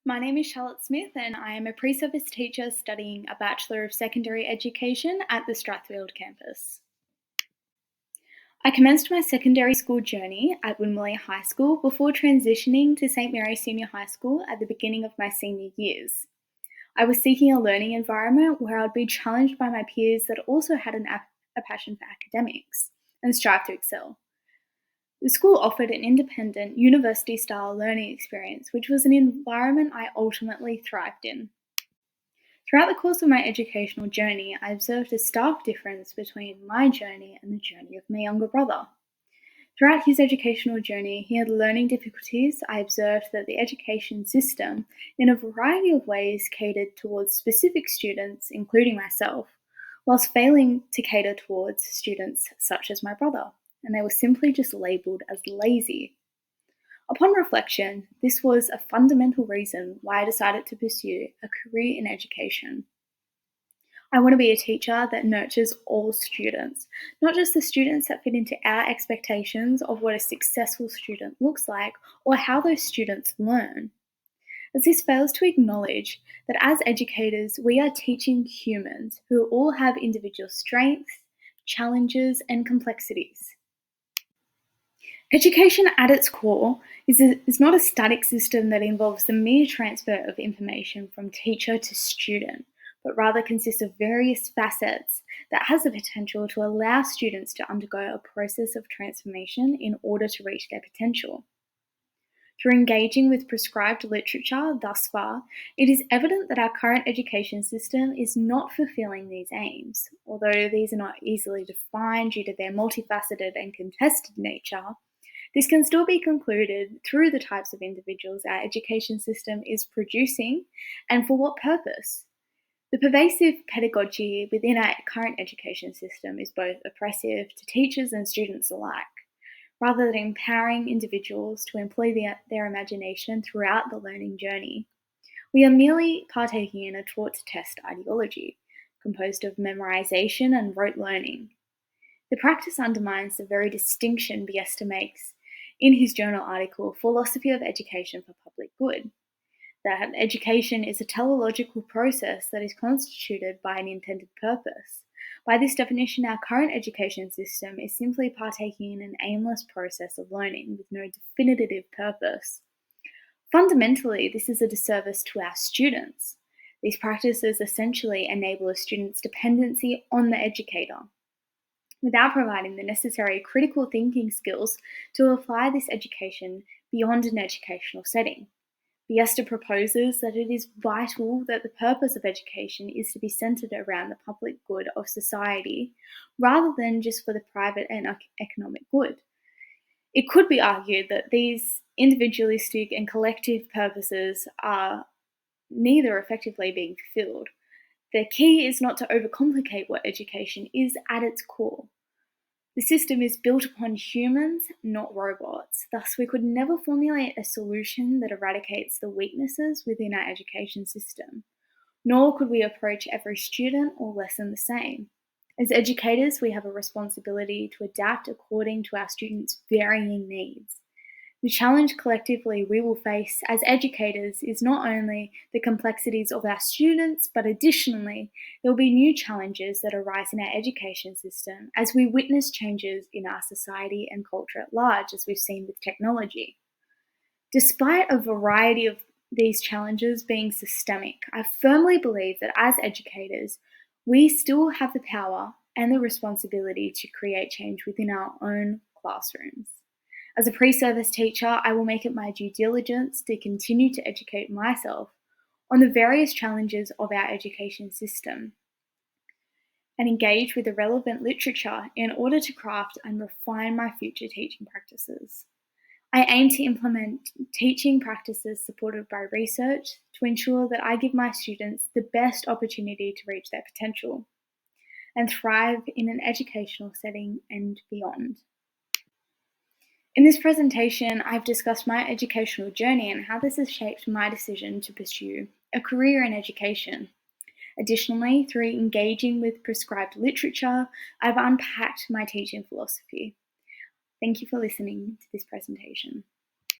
My name is Charlotte Smith and I am a pre-service teacher studying a Bachelor of Secondary Education at the Strathfield campus. I commenced my secondary school journey at Winmalee High School before transitioning to St Mary's Senior High School at the beginning of my senior years. I was seeking a learning environment where I'd be challenged by my peers that also had a passion for academics and strive to excel. The school offered an independent, university-style learning experience, which was an environment I ultimately thrived in. Throughout the course of my educational journey, I observed a stark difference between my journey and the journey of my younger brother. Throughout his educational journey, he had learning difficulties. I observed that the education system, in a variety of ways, catered towards specific students, including myself, whilst failing to cater towards students such as my brother, and they were simply just labelled as lazy. Upon reflection, this was a fundamental reason why I decided to pursue a career in education. I want to be a teacher that nurtures all students, not just the students that fit into our expectations of what a successful student looks like or how those students learn. As this fails to acknowledge that as educators, we are teaching humans who all have individual strengths, challenges, and complexities. Education at its core is not a static system that involves the mere transfer of information from teacher to student, but rather consists of various facets that has the potential to allow students to undergo a process of transformation in order to reach their potential. Through engaging with prescribed literature thus far, it is evident that our current education system is not fulfilling these aims. Although these are not easily defined due to their multifaceted and contested nature, this can still be concluded through the types of individuals our education system is producing and for what purpose. The pervasive pedagogy within our current education system is both oppressive to teachers and students alike. Rather than empowering individuals to employ their imagination throughout the learning journey, we are merely partaking in a taught-to-test ideology, composed of memorization and rote learning. The practice undermines the very distinction Biesta makes in his journal article, Philosophy of Education for Public Good, that education is a teleological process that is constituted by an intended purpose. By this definition, our current education system is simply partaking in an aimless process of learning with no definitive purpose. Fundamentally, this is a disservice to our students. These practices essentially enable a student's dependency on the educator, without providing the necessary critical thinking skills to apply this education beyond an educational setting. Biesta proposes that it is vital that the purpose of education is to be centred around the public good of society, rather than just for the private and economic good. It could be argued that these individualistic and collective purposes are neither effectively being fulfilled. The key is not to overcomplicate what education is at its core. The system is built upon humans, not robots. Thus, we could never formulate a solution that eradicates the weaknesses within our education system, nor could we approach every student or lesson the same. As educators, we have a responsibility to adapt according to our students' varying needs. The challenge collectively we will face as educators is not only the complexities of our students, but additionally, there will be new challenges that arise in our education system as we witness changes in our society and culture at large, as we've seen with technology. Despite a variety of these challenges being systemic, I firmly believe that as educators, we still have the power and the responsibility to create change within our own classrooms. As a pre-service teacher, I will make it my due diligence to continue to educate myself on the various challenges of our education system and engage with the relevant literature in order to craft and refine my future teaching practices. I aim to implement teaching practices supported by research to ensure that I give my students the best opportunity to reach their potential and thrive in an educational setting and beyond. In this presentation, I've discussed my educational journey and how this has shaped my decision to pursue a career in education. Additionally, through engaging with prescribed literature, I've unpacked my teaching philosophy. Thank you for listening to this presentation.